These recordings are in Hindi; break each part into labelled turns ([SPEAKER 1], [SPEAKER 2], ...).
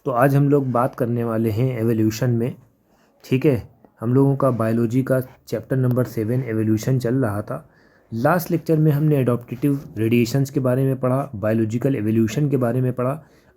[SPEAKER 1] तो आज हम लोग बात करने वाले हैं एवोल्यूशन में। ठीक है, हम लोगों का बायोलॉजी का चैप्टर नंबर 7 एवोल्यूशन चल रहा था। लास्ट लेक्चर में हमने एडॉप्टेटिव रेडिएशंस के बारे में पढ़ा, बायोलॉजिकल एवोल्यूशन के बारे में पढ़ा।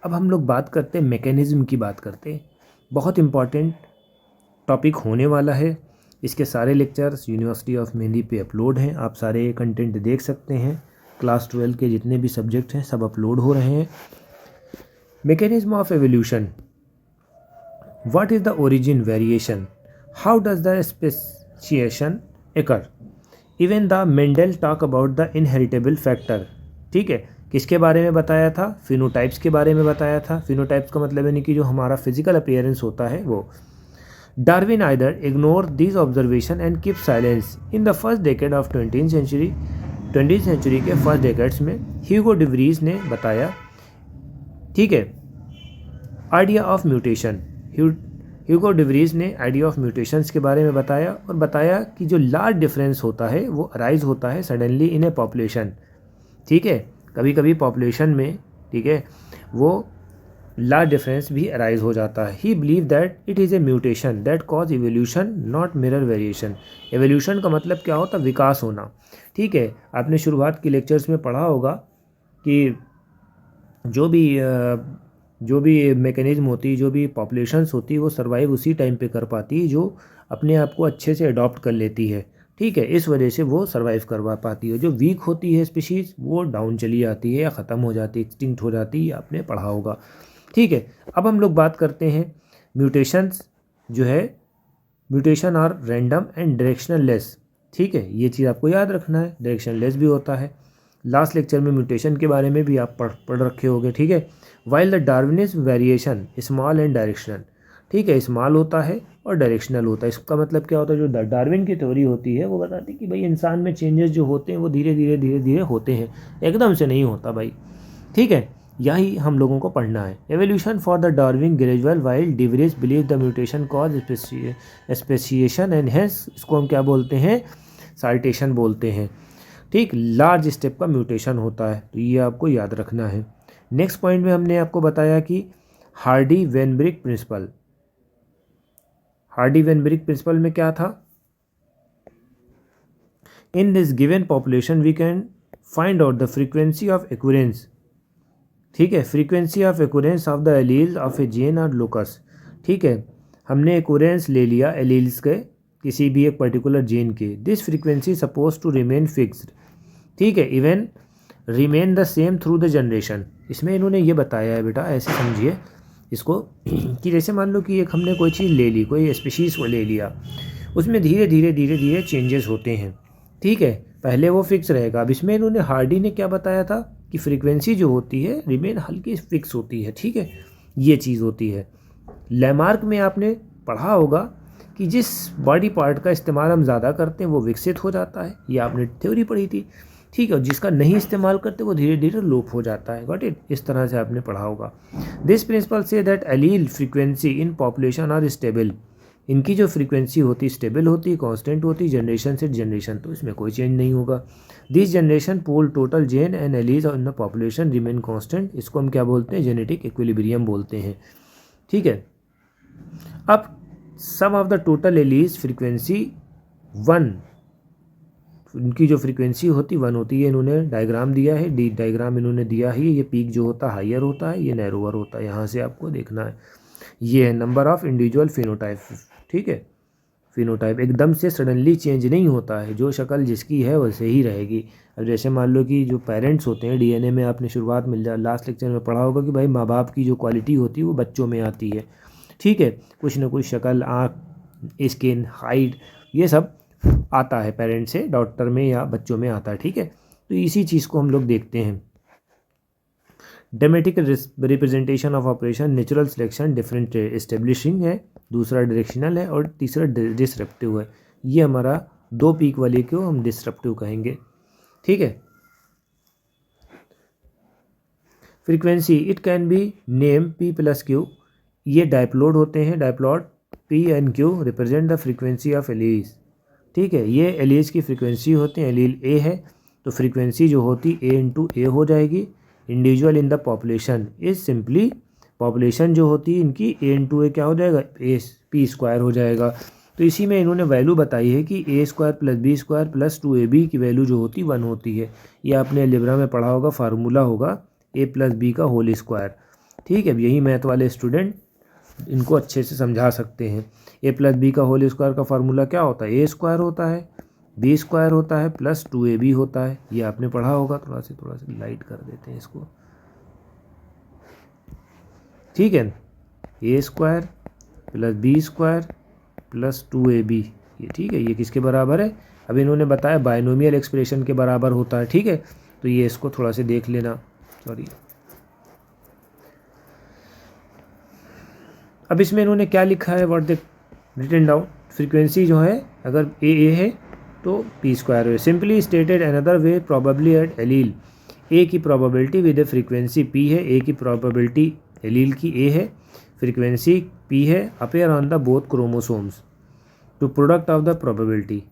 [SPEAKER 1] अब हम लोग बात करते हैं मैकेनिज़्म की बात करते हैं। बहुत इम्पॉर्टेंट टॉपिक होने वाला है। इसके सारे लेक्चर्स यूनिवर्सिटी ऑफ मेहंदी पे अपलोड हैं, आप सारे कंटेंट देख सकते हैं। क्लास 12 के जितने भी सब्जेक्ट हैं सब अपलोड हो रहे हैं। Mechanism of evolution. What is the origin variation? How does the speciation occur? Even the Mendel talk about the inheritable factor. ठीक है, किसके बारे में बताया था? फिनोटाइप्स के बारे में बताया था। फिनोटाइप्स का मतलब यानी कि जो हमारा फिजिकल अपीयरेंस होता है वो। Darwin either ignore this observation and keep silence in the first decade of 20th century के फर्स्ट डेकेड्स में ह्यूगो डिवरीज ने बताया। ठीक है, idea of mutation. Hugo de Vries ने आइडिया ऑफ म्यूटेशंस के बारे में बताया और बताया कि जो लार्ज डिफरेंस होता है वो अराइज होता है सडनली इन ए पॉपुलेशन। ठीक है, कभी कभी पॉपुलेशन में, ठीक है, वो लार्ज डिफरेंस भी अराइज हो जाता है। ही believe that it is a mutation that cause evolution not mirror variation. Evolution का मतलब क्या होता है? विकास होना। ठीक है, आपने शुरुआत के लेक्चर्स में पढ़ा होगा कि जो भी मैकेनिज्म होती है, जो भी पॉपुलेशंस होती है, वो सर्वाइव उसी टाइम पे कर पाती है जो अपने आप को अच्छे से अडॉप्ट कर लेती है। ठीक है, इस वजह से वो सर्वाइव करवा पाती है। जो वीक होती है स्पीशीज़ वो डाउन चली जाती है या ख़त्म हो जाती है, एक्सटिंक्ट हो जाती है, आपने पढ़ा होगा। ठीक है, अब हम लोग बात करते हैं म्यूटेशंस जो है, mutation are random and directionless. ठीक है, ये चीज़ आपको याद रखना है, डायरेक्शन लेस भी होता है। लास्ट लेक्चर में म्यूटेशन के बारे में भी आप पढ़ रखे होंगे। ठीक है, while the Darwinism variation small and directional. ठीक है, स्मॉल होता है और डायरेक्शनल होता है। इसका मतलब क्या होता है? जो डार्विन की थ्योरी होती है वो बताती है कि भाई इंसान में चेंजेस जो होते हैं वो धीरे धीरे होते हैं, एकदम से नहीं होता भाई। ठीक है, यही हम लोगों को पढ़ना है। Evolution for the Darwin gradual while de Vries believe the mutation cause speciation and hence इसको हम क्या बोलते हैं? साल्टेशन बोलते हैं। ठीक, लार्ज स्टेप का म्यूटेशन होता है, तो ये आपको याद रखना है। नेक्स्ट पॉइंट में हमने आपको बताया कि Hardy Weinberg principle. Hardy Weinberg principle में क्या था? In this given population we can find out the frequency of occurrence. ठीक है, frequency of occurrence of the allele of a gene और लोकस। ठीक है, हमने एक्यूरेंस ले लिया एलील्स के किसी भी एक पर्टिकुलर जीन के। This frequency suppose to remain fixed. ठीक है, even remain the same through the generation. इसमें इन्होंने ये बताया है बेटा, ऐसे समझिए इसको कि जैसे मान लो कि एक हमने कोई चीज़ ले ली, कोई स्पीशीज़ को ले लिया, उसमें धीरे धीरे चेंजेस होते हैं। ठीक है, पहले वो फिक्स रहेगा। अब इसमें इन्होंने हार्डी ने क्या बताया था कि फ्रीक्वेंसी जो होती है रिमेन हल्की फिक्स होती है। ठीक है, ये चीज़ होती है। लैमार्क में आपने पढ़ा होगा कि जिस बॉडी पार्ट का इस्तेमाल हम ज़्यादा करते हैं वो विकसित हो जाता है, ये आपने थ्योरी पढ़ी थी। ठीक है, और जिसका नहीं इस्तेमाल करते वो धीरे धीरे लोप हो जाता है। Got it? इस तरह से आपने पढ़ा होगा। दिस प्रिंसिपल से that allele frequency in population are stable. इनकी जो फ्रीक्वेंसी होती है स्टेबल होती है, कांस्टेंट होती है जनरेशन से जनरेशन, तो इसमें कोई चेंज नहीं होगा। This generation pool total gene and alleles in the population remain constant. इसको हम क्या बोलते हैं? जेनेटिक इक्विलिब्रियम बोलते हैं। ठीक है, अब sum of the total alleles frequency 1, उनकी जो फ्रीक्वेंसी होती 1 होती है। इन्होंने डायग्राम दिया है, डायग्राम इन्होंने दिया है। ये पीक जो होता है हायर होता है, ये नैरोवर होता है, यहाँ से आपको देखना है। ये है नंबर ऑफ इंडिविजुअल फिनोटाइप। ठीक है, फिनोटाइप एकदम से सडनली चेंज नहीं होता है, जो शक्ल जिसकी है वैसे ही रहेगी। अब जैसे मान लो कि जो पेरेंट्स होते हैं, डीएनए में आपने शुरुआत में लास्ट लेक्चर में पढ़ा होगा कि भाई माँ बाप की जो क्वालिटी होती है वो बच्चों में आती है। ठीक है, कुछ ना कुछ शक्ल, आँख, स्किन, हाइट, ये सब आता है पेरेंट्स से, डॉटर में या बच्चों में आता है। ठीक है, तो इसी चीज़ को हम लोग देखते हैं। डेमेटिक representation of operation natural selection different establishing है, दूसरा डायरेक्शनल है और तीसरा डिसरप्टिव है। ये हमारा 2 पीक वाले को हम डिसरप्टिव कहेंगे। ठीक है, frequency it can be name P + Q। ये डायप्लॉइड होते हैं, diploid P and Q represent the frequency of allies. ठीक है, ये एलीज की फ्रीक्वेंसी होती है। एलील A है तो फ्रीक्वेंसी जो होती A × A हो जाएगी। Individual in the population is simply population जो होती है इनकी ए इंटू ए क्या हो जाएगा, ए पी स्क्वायर हो जाएगा। तो इसी में इन्होंने वैल्यू बताई है कि A square plus B square plus 2ab की वैल्यू जो होती 1 होती है। ये आपने अलजेब्रा में पढ़ा होगा, फार्मूला होगा ए प्लस बी का होल स्क्वायर। ठीक है, यही मैथ वाले स्टूडेंट इनको अच्छे से समझा सकते हैं। ए प्लस बी का होल स्क्वायर का फार्मूला क्या होता है, ए स्क्वायर होता है, बी स्क्वायर होता है प्लस 2ab होता है। ये आपने पढ़ा होगा। थोड़ा सा लाइट कर देते हैं इसको। ठीक है, A square plus B square plus 2ab, ये ठीक है, ये किसके बराबर है, अब इन्होंने बताया बायनोमियल एक्सप्रेशन के बराबर होता है। ठीक है, तो ये इसको थोड़ा सा देख लेना। सॉरी, अब इसमें इन्होंने क्या लिखा है, what the written down, frequency जो है अगर ए है तो पी स्क्वायर है। Simply stated another way, probably at allele A की प्रोबेबिलिटी विद फ्रीक्वेंसी पी है, ए की प्रोबेबिलिटी एलील की ए है, फ्रीक्वेंसी पी है, appear on the both chromosomes to product of the probability.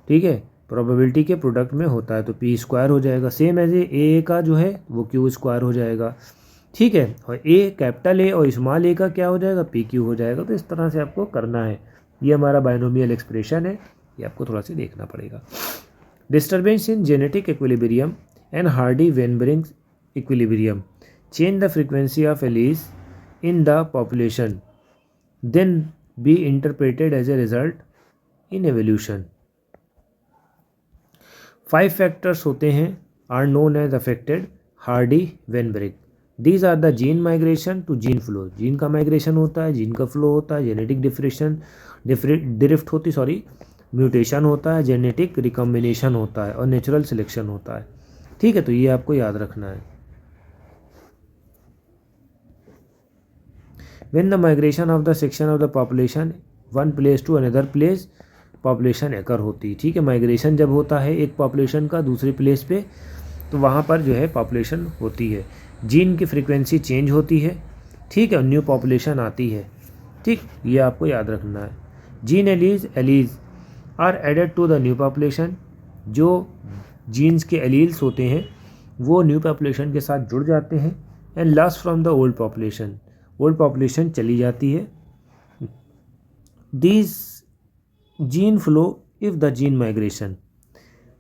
[SPEAKER 1] ठीक है, प्रोबेबिलिटी के प्रोडक्ट में होता है तो पी स्क्वायर हो जाएगा, सेम एज ए का जो है वो क्यू स्क्वायर हो जाएगा। ठीक है, और ए कैपिटल ए और स्मॉल ए का क्या हो जाएगा, पी क्यू हो जाएगा। तो इस तरह से आपको करना है। ये हमारा बायनोमियल एक्सप्रेशन है, ये आपको थोड़ा सा देखना पड़ेगा। Disturbance in genetic equilibrium and Hardy Weinberg equilibrium change the frequency of alleles in the population, then be interpreted as a result in evolution. 5 factors होते हैं are known as affected Hardy-Weinberg. These are the gene migration to gene flow. Gene का माइग्रेशन होता है, जीन का फ्लो होता है, जेनेटिक ड्रिफ्ट होती म्यूटेशन होता है, जेनेटिक रिकॉम्बिनेशन होता है और नेचुरल सिलेक्शन होता है। ठीक है, तो ये आपको याद रखना है। When the migration of the section of the population one place to another place, population occur होती है। ठीक है, माइग्रेशन जब होता है एक पॉपुलेशन का दूसरे प्लेस पे, तो वहाँ पर जो है पॉपुलेशन होती है, जीन की फ्रीक्वेंसी चेंज होती है। ठीक है, न्यू पॉपुलेशन आती है। ठीक, ये आपको याद रखना है। Gene alleles are added to the new population, जो जीन्स के एलील्स होते हैं वो न्यू पॉपुलेशन के साथ जुड़ जाते हैं। And lost from the old population, old population चली जाती है। These gene flow if the gene migration,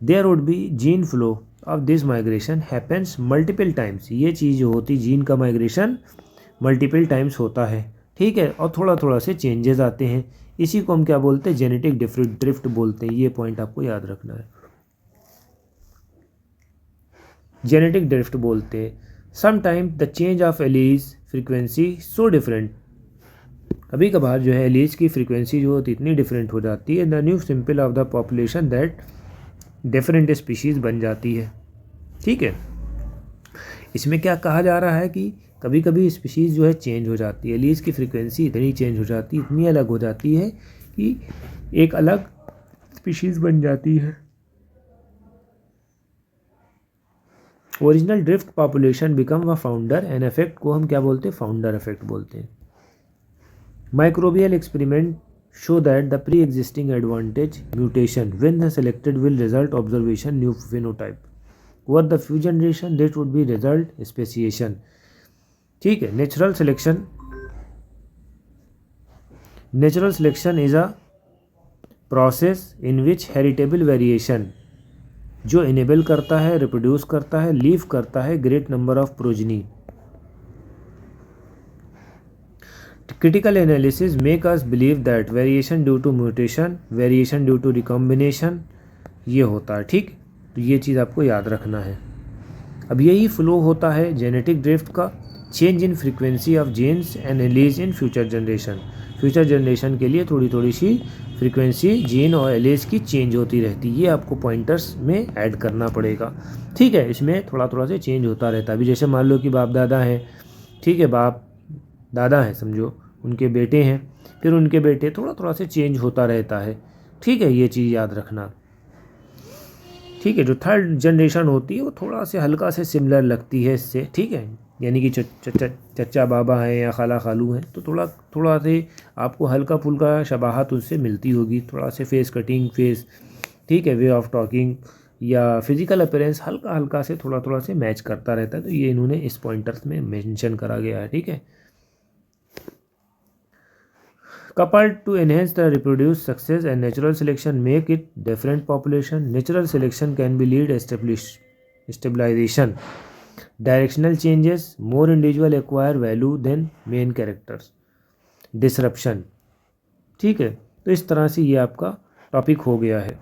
[SPEAKER 1] there would be gene flow of this migration happens multiple times. ये चीज़ जो होती, जीन का माइग्रेशन मल्टीपल टाइम्स होता है। ठीक है, और थोड़ा थोड़ा से चेंजेस आते हैं। इसी को हम क्या बोलते हैं, जेनेटिक ड्रिफ्ट बोलते हैं। ये पॉइंट आपको याद रखना है, जेनेटिक ड्रिफ्ट बोलते हैं। Sometime the change of allies frequency so different, कभी कभार जो है एलीज की फ्रीक्वेंसी जो होती इतनी डिफरेंट हो जाती है, the new simple of the population that different species बन जाती है। ठीक है, इसमें क्या कहा जा रहा है कि कभी कभी स्पीशीज़ जो है चेंज हो जाती है, एलीज की फ्रीक्वेंसी इतनी चेंज हो जाती है, इतनी अलग हो जाती है कि एक अलग स्पीशीज़ बन जाती है। Original drift population become a founder and effect को हम क्या बोलते हैं, फाउंडर इफेक्ट बोलते हैं। Microbial experiment show that the pre existing advantage mutation when the selected will result observation new phenotype, over the few generation this would be result speciation. ठीक है, natural selection is a process in which heritable variation जो इनेबल करता है, रिप्रोड्यूस करता है, लीव करता है great number of progeny. Critical analysis make us believe that variation due to mutation, variation due to recombination ये होता है। ठीक, तो ये चीज़ आपको याद रखना है। अब यही फ्लो होता है जेनेटिक ड्रिफ्ट का, change in frequency of genes and alleles in future generation. Future generation के लिए थोड़ी थोड़ी सी फ्रीक्वेंसी जीन और एलीज की चेंज होती रहती है। ये आपको पॉइंटर्स में ऐड करना पड़ेगा। ठीक है, इसमें थोड़ा थोड़ा से चेंज होता रहता है। अभी जैसे मान लो कि बाप दादा हैं, ठीक है, बाप दादा हैं समझो, उनके बेटे हैं, फिर उनके बेटे, थोड़ा थोड़ा से चेंज होता रहता है। ठीक है, ये चीज़ याद रखना। ठीक है, जो थर्ड जनरेशन होती है वो थोड़ा से हल्का से सिमिलर लगती है इससे। ठीक है, यानी कि चचा बाबा हैं या खाला खालू हैं, तो थोड़ा से आपको हल्का फुल्का शबाहत उससे मिलती होगी, थोड़ा से फेस कटिंग, फेस, ठीक है, वे ऑफ टॉकिंग, या फिजिकल अपीयरेंस हल्का हल्का से थोड़ा थोड़ा से मैच करता रहता है, तो ये इन्होंने इस पॉइंटर्स में मेंशन करा गया है, ठीक है। Coupled to enhance the reproduce success and natural selection make it different population. Natural selection can be lead stabilization. Directional changes, more individual acquire value than main characters. Disruption, ठीक है। तो इस तरह से ये आपका टॉपिक हो गया है।